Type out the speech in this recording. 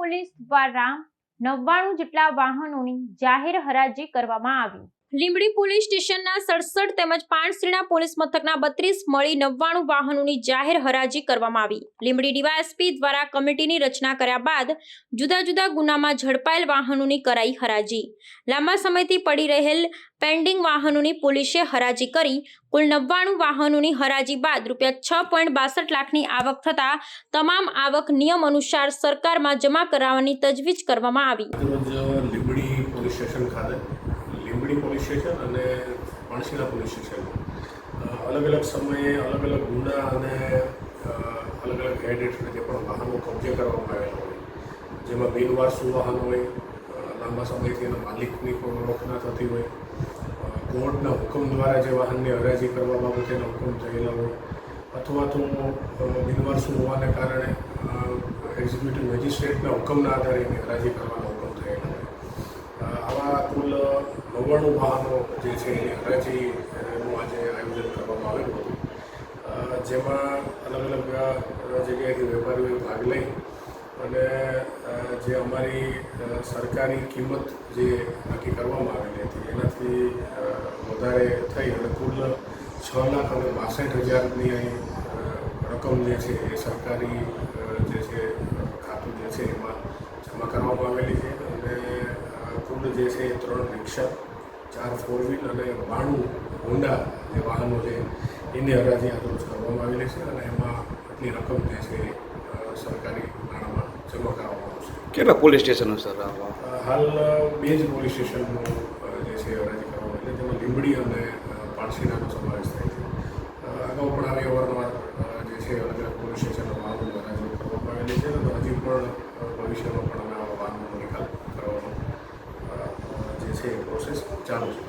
Police દ્વારા 99 જેટલા વાહનોની જાહેર હરાજી કરવામાં આવી। લીંબડી પોલીસ સ્ટેશનના 67 તેમજ પાણસીણા પોલીસ મથકના 32 મળી 99 વાહનોની જાહેર હરાજી કરવામાં આવી। લીંબડી ડીવાયએસપી દ્વારા કમિટીની રચના કર્યા બાદ જુદા જુદા ગુનામાં ઝડપાયેલ વાહનોની કરાઈ હરાજી। લાંબા સમયથી પડી રહેલ પેન્ડિંગ વાહનોની પોલીસે હરાજી કરી કુલ 99 વાહનોની હરાજી બાદ રૂપિયા 6.62 લાખની આવક થતા તમામ આવક નિયમ અનુસાર સરકારમાં જમા કરાવવાની તજવીજ કરવામાં આવી। લીંબડી પોલીસ સ્ટેશન ખાતે લીંબડી પોલીસ સ્ટેશન અને પાણસીણા પોલીસ સ્ટેશન અલગ અલગ સમયે અલગ અલગ ગુના અને અલગ અલગ હેડ હેઠળ જે પણ વાહનો કબજે કરવામાં આવેલા હોય, જેમાં બિનવારસુ વાહનો હોય, લાંબા સમયથી એના માલિકની પણ ઓળખ ના થતી હોય, કોર્ટના હુકમ દ્વારા જે વાહનની હરાજી કરવા બાબતેના હુકમ થયેલા હોય, અથવા તો બિનવારસુ હોવાને કારણે એક્ઝિક્યુટિવ મેજિસ્ટ્રેટના હુકમના આધારે એની હરાજી કરવાનો હુકમ થયેલો હોય। આવા કુલ 99 વાહનો જે છે એની હરાજીનું આજે આયોજન કરવામાં આવેલું હતું, જેમાં અલગ અલગ જગ્યાએથી વેપારીઓએ ભાગ લઈ અને જે અમારી સરકારી કિંમત જે નક્કી કરવામાં આવેલી હતી એનાથી વધારે થઈ અને કુલ 6,62,000ની અહીં રકમ જે છે એ સરકારી જે છે ખાતું જે છે એમાં જમા કરવામાં આવેલી છે। અને કુલ જે છે 3 રિક્ષા, 4 4 વ્હીલ અને 92 હોન્ડા જે વાહનો છે એની હરાજી આજરોજ કરવામાં આવેલી છે અને એમાં આટલી રકમ જે છે સરકારી નાણાંમાં જમા કરવામાં આવશે। કેટલા પોલીસ સ્ટેશનો સર? હાલ 2 જ પોલીસ સ્ટેશનનો જે છે હરાજી કરવામાં આવેલી, જેમાં લીંબડી અને પાણસીણાનો સમાવેશ થાય છે। અગાઉ પણ આવી અવારનવાર જે છે અલગ અલગ પોલીસ સ્ટેશનો વાહનોની હરાજી કરવામાં આવેલી છે અને હજી પણ ભવિષ્યમાં પણ અમે આવા વાહનોનો નિકાલ કરવાનો જે છે પ્રોસેસ ચાલુ છે।